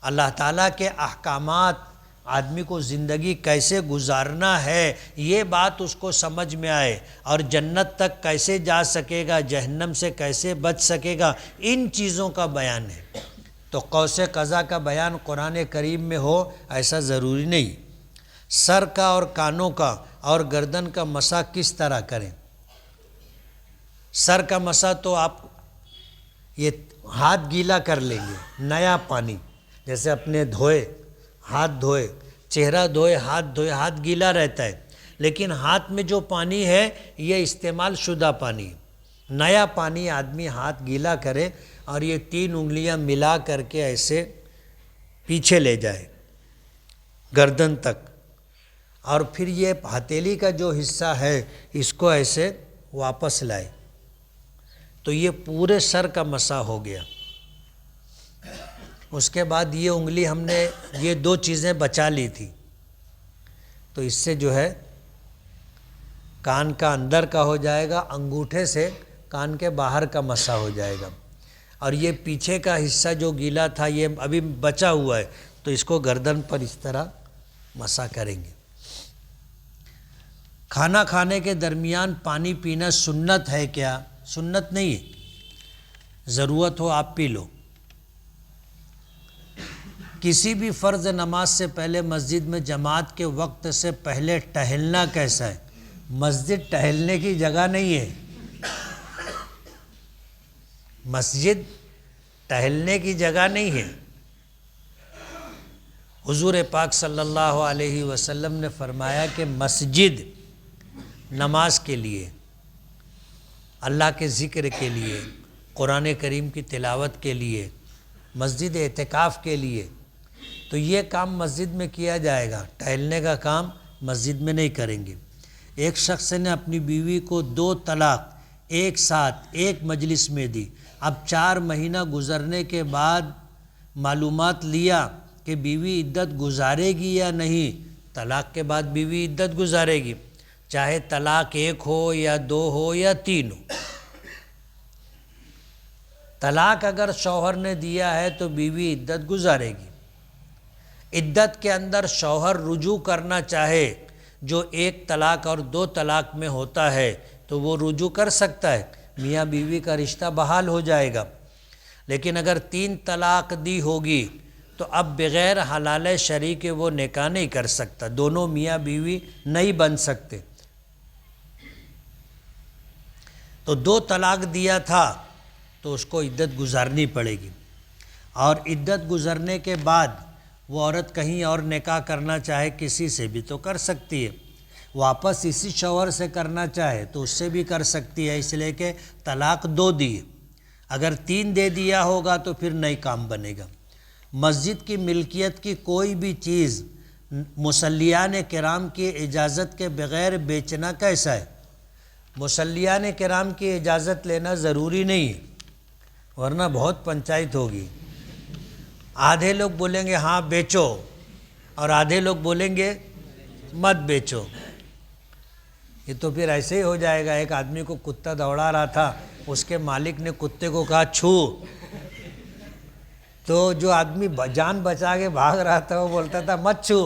اللہ تعالیٰ کے احکامات، آدمی کو زندگی کیسے گزارنا ہے یہ بات اس کو سمجھ میں آئے، اور جنت تک کیسے جا سکے گا، جہنم سے کیسے بچ سکے گا، ان چیزوں کا بیان ہے. تو قوس قزح کا بیان قرآن کریم میں ہو ایسا ضروری نہیں۔ سر کا اور کانوں کا اور گردن کا مسح کس طرح کریں؟ سر کا مسح تو آپ یہ ہاتھ گیلا کر لیں گے، نیا پانی جیسے اپنے دھوئے، ہاتھ دھوئے، چہرہ دھوئے، ہاتھ گیلا رہتا ہے، لیکن ہاتھ میں جو پانی ہے یہ استعمال شدہ پانی ہے۔ نیا پانی آدمی ہاتھ گیلا کرے اور یہ 3 انگلیاں ملا کر کے ایسے پیچھے لے جائے گردن تک، اور پھر یہ ہتھیلی کا جو حصہ ہے اس کو ایسے واپس لائے، تو یہ پورے سر کا مسح ہو گیا۔ اس کے بعد یہ انگلی ہم نے یہ 2 چیزیں بچا لی تھی، تو اس سے جو ہے کان کا اندر کا ہو جائے گا، انگوٹھے سے کان کے باہر کا مسح ہو جائے گا، اور یہ پیچھے کا حصہ جو گیلا تھا یہ ابھی بچا ہوا ہے، تو اس کو گردن پر اس طرح مسح کریں گے۔ کھانا کھانے کے درمیان پانی پینا سنت ہے کیا؟ سنت نہیں ہے، ضرورت ہو آپ پی لو۔ کسی بھی فرض نماز سے پہلے مسجد میں جماعت کے وقت سے پہلے ٹہلنا کیسا ہے؟ مسجد ٹہلنے کی جگہ نہیں ہے، مسجد ٹہلنے کی جگہ نہیں ہے۔ حضور پاک صلی اللہ علیہ وسلم نے فرمایا کہ مسجد نماز کے لیے، اللہ کے ذکر کے لیے، قرآن کریم کی تلاوت کے لیے، مسجد اعتکاف کے لیے، تو یہ کام مسجد میں کیا جائے گا، ٹہلنے کا کام مسجد میں نہیں کریں گے۔ ایک شخص نے اپنی بیوی کو 2 طلاق ایک ساتھ ایک مجلس میں دی، اب 4 مہینہ گزرنے کے بعد معلومات لیا کہ بیوی عدت گزارے گی یا نہیں۔ طلاق کے بعد بیوی عدت گزارے گی، چاہے طلاق 1 ہو یا 2 ہو یا 3 ہو۔ طلاق اگر شوہر نے دیا ہے تو بیوی عدت گزارے گی۔ عدت کے اندر شوہر رجوع کرنا چاہے، جو 1 طلاق اور 2 طلاق میں ہوتا ہے تو وہ رجوع کر سکتا ہے، میاں بیوی کا رشتہ بحال ہو جائے گا۔ لیکن اگر 3 طلاق دی ہوگی تو اب بغیر حلال شرعی کے وہ نکاح نہیں کر سکتا، دونوں میاں بیوی نہیں بن سکتے۔ تو 2 طلاق دیا تھا تو اس کو عدت گزارنی پڑے گی، اور عدت گزرنے کے بعد وہ عورت کہیں اور نکاح کرنا چاہے کسی سے بھی تو کر سکتی ہے، واپس اسی شوہر سے کرنا چاہے تو اس سے بھی کر سکتی ہے، اس لیے کہ طلاق 2 دی، اگر 3 دے دیا ہوگا تو پھر نئی کام بنے گا۔ مسجد کی ملکیت کی کوئی بھی چیز مصلیان کرام کی اجازت کے بغیر بیچنا کیسا ہے؟ مصلیان کرام کی اجازت لینا ضروری نہیں ہے، ورنہ بہت پنچایت ہوگی۔ آدھے لوگ بولیں گے ہاں بیچو، اور آدھے لوگ بولیں گے مت بیچو، یہ تو پھر ایسے ہی ہو جائے گا۔ ایک آدمی کو کتا دوڑا رہا تھا، اس کے مالک نے کتے کو کہا چھو، تو جو آدمی جان بچا کے بھاگ رہا تھا وہ بولتا تھا مت چھو۔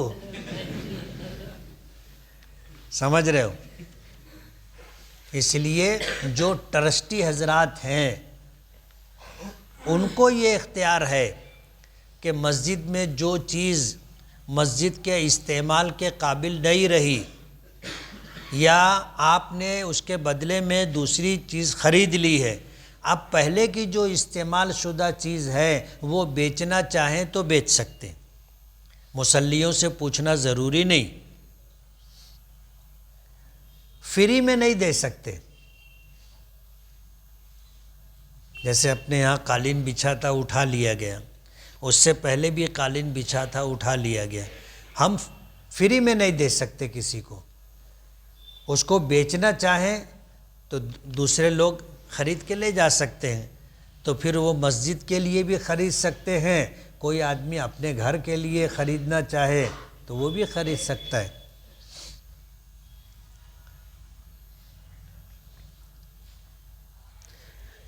سمجھ رہے ہو؟ اس لیے جو ٹرسٹی حضرات ہیں ان کو یہ اختیار ہے کہ مسجد میں جو چیز مسجد کے استعمال کے قابل نہیں رہی، یا آپ نے اس کے بدلے میں دوسری چیز خرید لی ہے، اب پہلے کی جو استعمال شدہ چیز ہے وہ بیچنا چاہیں تو بیچ سکتے، مصلیوں سے پوچھنا ضروری نہیں، فری میں نہیں دے سکتے۔ جیسے اپنے یہاں قالین بچھا تھا اٹھا لیا گیا، اس سے پہلے بھی قالین بچھا تھا اٹھا لیا گیا، ہم فری میں نہیں دے سکتے کسی کو، اس کو بیچنا چاہیں تو دوسرے لوگ خرید کے لے جا سکتے ہیں، تو پھر وہ مسجد کے لیے بھی خرید سکتے ہیں، کوئی آدمی اپنے گھر کے لیے خریدنا چاہے تو وہ بھی خرید سکتا ہے۔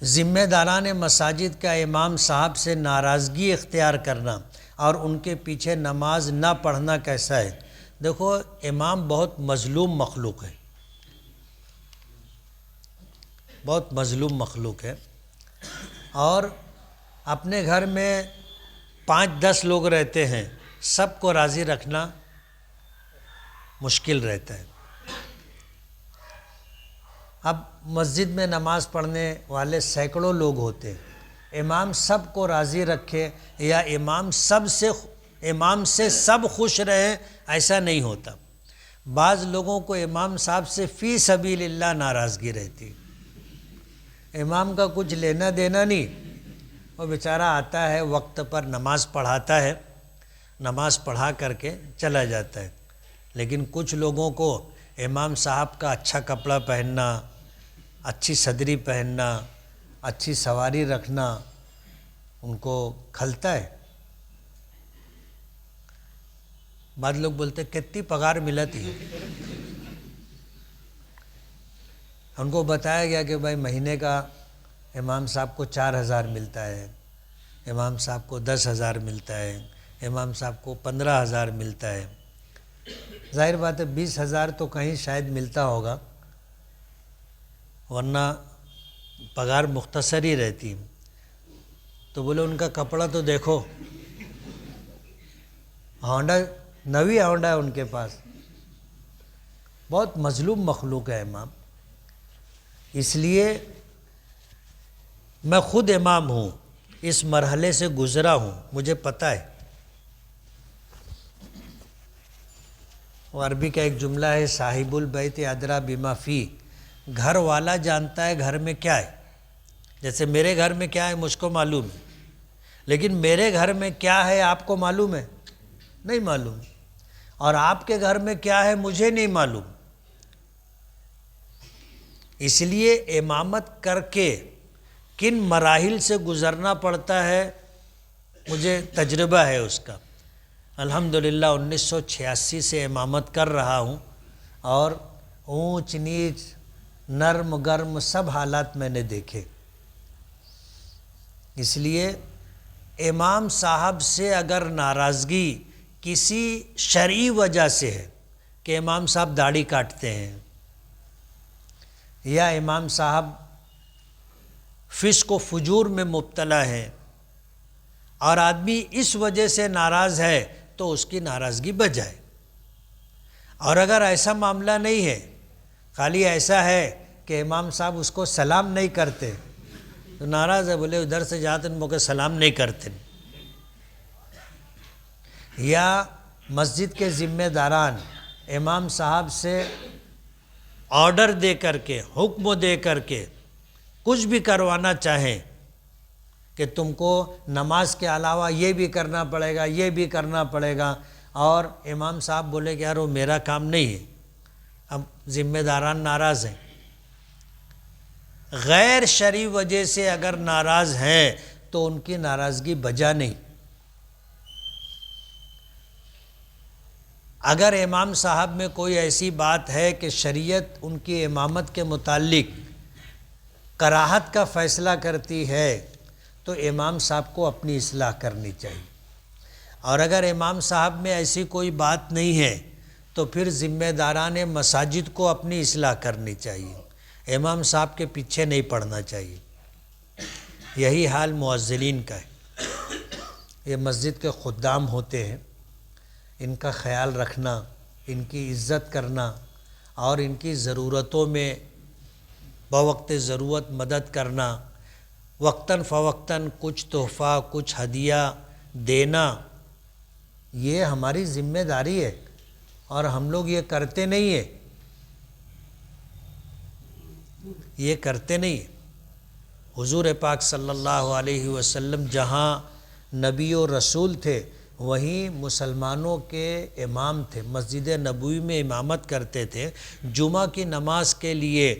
ذمہ داران مساجد کا امام صاحب سے ناراضگی اختیار کرنا اور ان کے پیچھے نماز نہ پڑھنا کیسا ہے؟ دیکھو، امام بہت مظلوم مخلوق ہے، بہت مظلوم مخلوق ہے، اور اپنے گھر میں 5-10 لوگ رہتے ہیں، سب کو راضی رکھنا مشکل رہتا ہے۔ اب مسجد میں نماز پڑھنے والے سینکڑوں لوگ ہوتے ہیں، امام سب کو راضی رکھے یا امام سے سب خوش رہے، ایسا نہیں ہوتا۔ بعض لوگوں کو امام صاحب سے فی سبیل اللہ ناراضگی رہتی، امام کا کچھ لینا دینا نہیں، وہ بیچارہ آتا ہے وقت پر نماز پڑھاتا ہے، نماز پڑھا کر کے چلا جاتا ہے، لیکن کچھ لوگوں کو امام صاحب کا اچھا کپڑا پہننا، اچھی صدری پہننا، اچھی سواری رکھنا ان کو کھلتا ہے۔ بعض لوگ بولتے کتنی پگار ملتی ہے، ان کو بتایا گیا کہ بھائی مہینے کا امام صاحب کو 4,000 ملتا ہے، امام صاحب کو 10,000 ملتا ہے، امام صاحب کو 15,000 ملتا ہے۔ ظاہر بات ہے 20,000 تو کہیں شاید ملتا ہوگا، ورنہ پگار مختصر ہی رہتی۔ تو بولے ان کا کپڑا تو دیکھو، نوی ہونڈا ہے ان کے پاس، بہت مظلوم مخلوق ہے امام۔ اس لیے میں خود امام ہوں، اس مرحلے سے گزرا ہوں، مجھے پتہ ہے۔ وہ عربی کا ایک جملہ ہے، صاحب البیت ادری بما فی، گھر والا جانتا ہے گھر میں کیا ہے۔ جیسے میرے گھر میں کیا ہے مجھ کو معلوم ہے، لیکن میرے گھر میں کیا ہے آپ کو معلوم ہے؟ نہیں معلوم، اور آپ کے گھر میں کیا ہے مجھے نہیں معلوم۔ اس لیے امامت کر کے کن مراحل سے گزرنا پڑتا ہے مجھے تجربہ ہے اس کا۔ الحمدللہ 1986 سے امامت کر رہا ہوں، اور اونچ نیچ، نرم گرم سب حالات میں نے دیکھے۔ اس لیے امام صاحب سے اگر ناراضگی کسی شرعی وجہ سے ہے کہ امام صاحب داڑھی کاٹتے ہیں، یا امام صاحب فسق و فجور میں مبتلا ہیں، اور آدمی اس وجہ سے ناراض ہے تو اس کی ناراضگی بچ جائے۔ اور اگر ایسا معاملہ نہیں ہے، خالی ایسا ہے کہ امام صاحب اس کو سلام نہیں کرتے تو ناراض ہے، بولے ادھر سے جاتے ان کو سلام نہیں کرتے، یا مسجد کے ذمہ داران امام صاحب سے آرڈر دے کر کے، حکم دے کر کے کچھ بھی کروانا چاہیں کہ تم کو نماز کے علاوہ یہ بھی کرنا پڑے گا، یہ بھی کرنا پڑے گا، اور امام صاحب بولے کہ یار وہ میرا کام نہیں ہے، اب ذمہ داران ناراض ہیں۔ غیر شرعی وجہ سے اگر ناراض ہیں تو ان کی ناراضگی بجا نہیں۔ اگر امام صاحب میں کوئی ایسی بات ہے کہ شریعت ان کی امامت کے متعلق کراہت کا فیصلہ کرتی ہے تو امام صاحب کو اپنی اصلاح کرنی چاہیے، اور اگر امام صاحب میں ایسی کوئی بات نہیں ہے تو پھر ذمہ داران مساجد کو اپنی اصلاح کرنی چاہیے، امام صاحب کے پیچھے نہیں پڑنا چاہیے۔ یہی حال مؤذنین کا ہے۔ یہ مسجد کے خدام ہوتے ہیں، ان کا خیال رکھنا، ان کی عزت کرنا، اور ان کی ضرورتوں میں بوقت ضرورت مدد کرنا، وقتاً فوقتاً کچھ تحفہ، کچھ ہدیہ دینا، یہ ہماری ذمہ داری ہے، اور ہم لوگ یہ کرتے نہیں ہیں، یہ کرتے نہیں ہیں۔ حضور پاک صلی اللہ علیہ وسلم جہاں نبی و رسول تھے وہیں مسلمانوں کے امام تھے، مسجد نبوی میں امامت کرتے تھے۔ جمعہ کی نماز کے لیے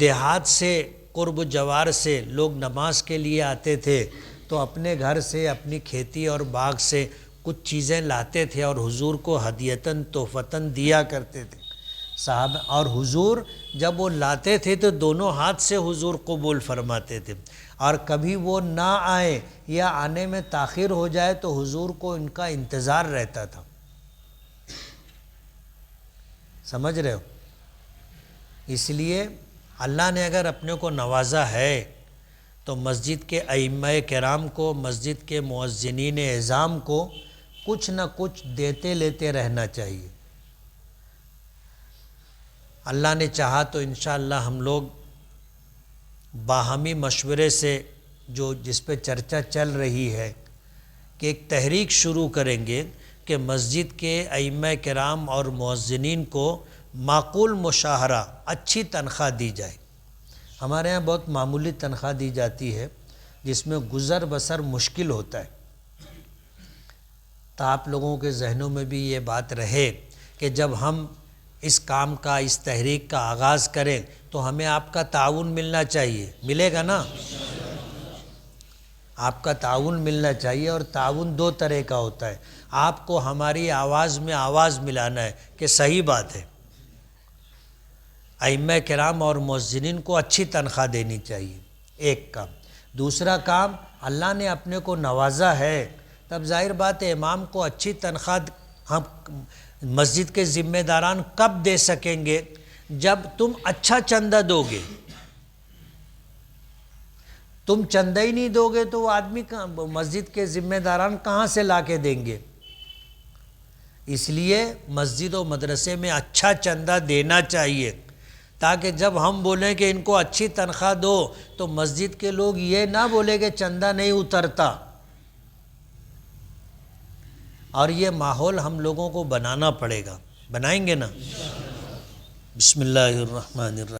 دیہات سے، قرب جوار سے لوگ نماز کے لیے آتے تھے تو اپنے گھر سے، اپنی کھیتی اور باغ سے کچھ چیزیں لاتے تھے اور حضور کو ہدیتاً تحفتاً دیا کرتے تھے صاحب، اور حضور جب وہ لاتے تھے تو دونوں ہاتھ سے حضور قبول فرماتے تھے، اور کبھی وہ نہ آئے یا آنے میں تاخیر ہو جائے تو حضور کو ان کا انتظار رہتا تھا۔ سمجھ رہے ہو؟ اس لیے اللہ نے اگر اپنے کو نوازا ہے تو مسجد کے ائمہ کرام کو، مسجد کے مؤذنین اعظام کو کچھ نہ کچھ دیتے لیتے رہنا چاہیے۔ اللہ نے چاہا تو انشاءاللہ ہم لوگ باہمی مشورے سے جس پہ چرچا چل رہی ہے کہ ایک تحریک شروع کریں گے کہ مسجد کے ائمہ کرام اور مؤذنین کو معقول مشاہرہ، اچھی تنخواہ دی جائے۔ ہمارے ہاں بہت معمولی تنخواہ دی جاتی ہے جس میں گزر بسر مشکل ہوتا ہے۔ تو آپ لوگوں کے ذہنوں میں بھی یہ بات رہے کہ جب ہم اس کام کا، اس تحریک کا آغاز کریں تو ہمیں آپ کا تعاون ملنا چاہیے۔ ملے گا نا؟ آپ کا تعاون ملنا چاہیے، اور تعاون دو طرح کا ہوتا ہے۔ آپ کو ہماری آواز میں آواز ملانا ہے کہ صحیح بات ہے، ائمہ کرام اور مؤذنین کو اچھی تنخواہ دینی چاہیے، ایک کام۔ دوسرا کام، اللہ نے اپنے کو نوازا ہے، تب ظاہر بات ہے امام کو اچھی تنخواہ ہم مسجد کے ذمہ داران کب دے سکیں گے؟ جب تم اچھا چندہ دو گے۔ تم چندہ ہی نہیں دو گے تو وہ آدمی مسجد کے ذمہ داران کہاں سے لا کے دیں گے؟ اس لیے مسجد و مدرسے میں اچھا چندہ دینا چاہیے، تاکہ جب ہم بولیں کہ ان کو اچھی تنخواہ دو تو مسجد کے لوگ یہ نہ بولے کہ چندہ نہیں اترتا۔ اور یہ ماحول ہم لوگوں کو بنانا پڑے گا، بنائیں گے نا؟ بسم اللہ الرحمن الرحیم۔